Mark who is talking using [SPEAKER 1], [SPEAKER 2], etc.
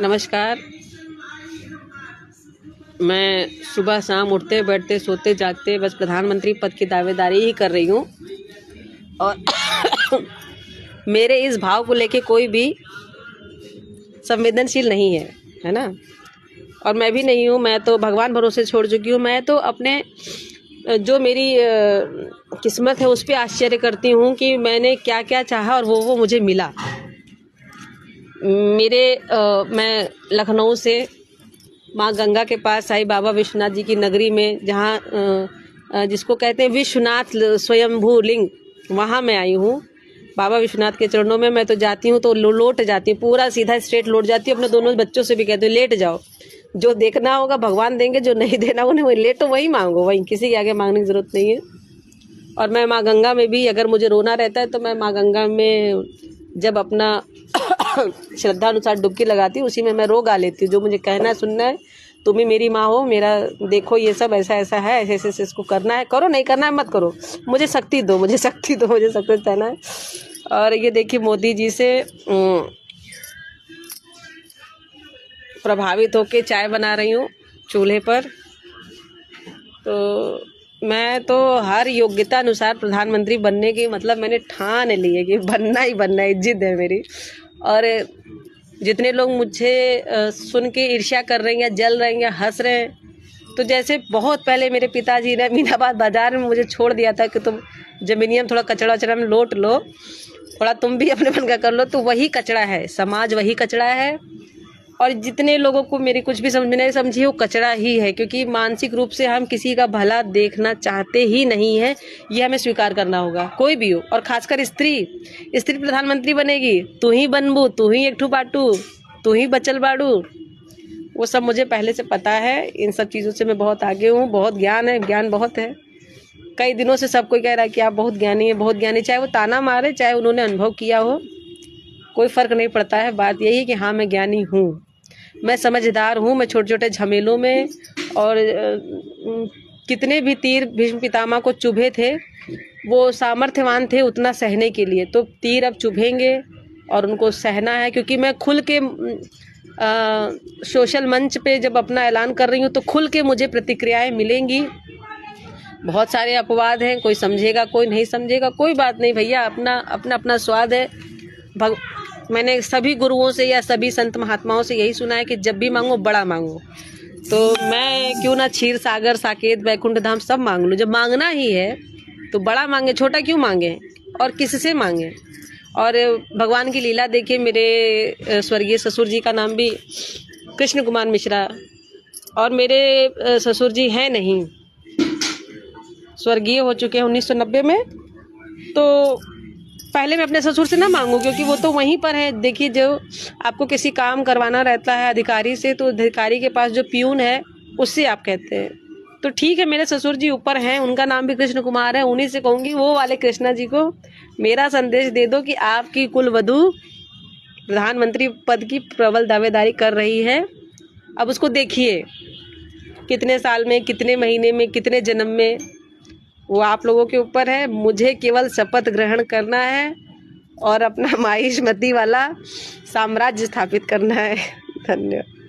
[SPEAKER 1] नमस्कार। मैं सुबह शाम उठते बैठते सोते जागते बस प्रधानमंत्री पद की दावेदारी ही कर रही हूँ और मेरे इस भाव को लेके कोई भी संवेदनशील नहीं है ना। और मैं भी नहीं हूँ, मैं तो भगवान भरोसे छोड़ चुकी हूँ। मैं तो अपने जो मेरी किस्मत है उस पे आश्चर्य करती हूँ कि मैंने क्या क्या चाहा और वो मुझे मिला। मैं लखनऊ से माँ गंगा के पास साईं बाबा विश्वनाथ जी की नगरी में, जहाँ जिसको कहते हैं विश्वनाथ स्वयंभू लिंग, वहाँ मैं आई हूँ। बाबा विश्वनाथ के चरणों में मैं तो जाती हूँ तो लौट जाती हूँ, पूरा सीधा स्ट्रेट लौट जाती हूँ। अपने दोनों बच्चों से भी कहती हूँ लेट जाओ, जो देखना होगा भगवान देंगे, जो नहीं देना उन्हें वही लेटो, वही मांगो, वही, किसी के आगे मांगने की ज़रूरत नहीं है। और मैं माँ गंगा में भी, अगर मुझे रोना रहता है तो मैं माँ गंगा में जब अपना श्रद्धा अनुसार डुबकी लगाती हूँ, उसी में मैं रो गा लेती हूँ। जो मुझे कहना है, सुनना है, तुम ही मेरी माँ हो, मेरा देखो ये सब ऐसा ऐसा है, ऐसे ऐसे इसको करना है, करो, नहीं करना है मत करो, मुझे शक्ति दो, मुझे शक्ति दो, मुझे शक्ति देना है। और ये देखिए मोदी जी से प्रभावित होकर चाय बना रही हूँ चूल्हे पर। तो मैं तो हर योग्यता अनुसार प्रधानमंत्री बनने की, मतलब मैंने ठान ली है कि बनना ही बनना है, जिद है मेरी। और जितने लोग मुझे सुन के ईर्ष्या कर रहे हैं या जल रहे हैं या हंस रहे हैं, तो जैसे बहुत पहले मेरे पिताजी ने अमीनाबाद बाज़ार में मुझे छोड़ दिया था कि तुम जमीनियम थोड़ा कचड़ा वचड़ा में लौट लो, थोड़ा तुम भी अपने मन का कर लो, तो वही कचड़ा है, समाज वही कचड़ा है। और जितने लोगों को मेरी कुछ भी समझ में नहीं समझी, वो कचरा ही है, क्योंकि मानसिक रूप से हम किसी का भला देखना चाहते ही नहीं है। ये हमें स्वीकार करना होगा, कोई भी हो। और खासकर स्त्री प्रधानमंत्री बनेगी, तू ही बनबू, तू ही एक ठू बाटू, तू ही बचल बाड़ू, वो सब मुझे पहले से पता है। इन सब चीज़ों से मैं बहुत आगे हूँ, बहुत ज्ञान है, ज्ञान बहुत है। कई दिनों से सब कोई कह रहा है कि आप बहुत ज्ञानी है, बहुत ज्ञानी, चाहे वो ताना मारे, चाहे उन्होंने अनुभव किया हो, कोई फ़र्क नहीं पड़ता है। बात यही है कि हाँ, मैं ज्ञानी हूँ, मैं समझदार हूँ। मैं छोटे छोटे झमेलों में, और कितने भी तीर भीष्म पितामह को चुभे थे, वो सामर्थ्यवान थे उतना सहने के लिए। तो तीर अब चुभेंगे और उनको सहना है, क्योंकि मैं खुल के सोशल मंच पे जब अपना ऐलान कर रही हूँ तो खुल के मुझे प्रतिक्रियाएं मिलेंगी। बहुत सारे अपवाद हैं, कोई समझेगा कोई नहीं समझेगा, कोई बात नहीं भैया, अपना अपना अपना स्वाद है। मैंने सभी गुरुओं से या सभी संत महात्माओं से यही सुना है कि जब भी मांगो बड़ा मांगो। तो मैं क्यों ना क्षीर सागर साकेत वैकुंठ धाम सब मांग लूँ। जब मांगना ही है तो बड़ा मांगे, छोटा क्यों मांगे, और किससे मांगे। और भगवान की लीला देखिए, मेरे स्वर्गीय ससुर जी का नाम भी कृष्ण कुमार मिश्रा, और मेरे ससुर जी हैं नहीं, स्वर्गीय हो चुके हैं 1990 में। तो पहले मैं अपने ससुर से ना मांगूं, क्योंकि वो तो वहीं पर है। देखिए, जो आपको किसी काम करवाना रहता है अधिकारी से, तो अधिकारी के पास जो प्यून है उससे आप कहते हैं। तो ठीक है, मेरे ससुर जी ऊपर हैं, उनका नाम भी कृष्ण कुमार है, उन्हीं से कहूँगी, वो वाले कृष्णा जी को मेरा संदेश दे दो कि आपकी कुलवधू प्रधानमंत्री पद की प्रबल दावेदारी कर रही है। अब उसको देखिए कितने साल में, कितने महीने में, कितने जन्म में, वो आप लोगों के ऊपर है। मुझे केवल शपथ ग्रहण करना है और अपना माहिष्मती वाला साम्राज्य स्थापित करना है। धन्यवाद।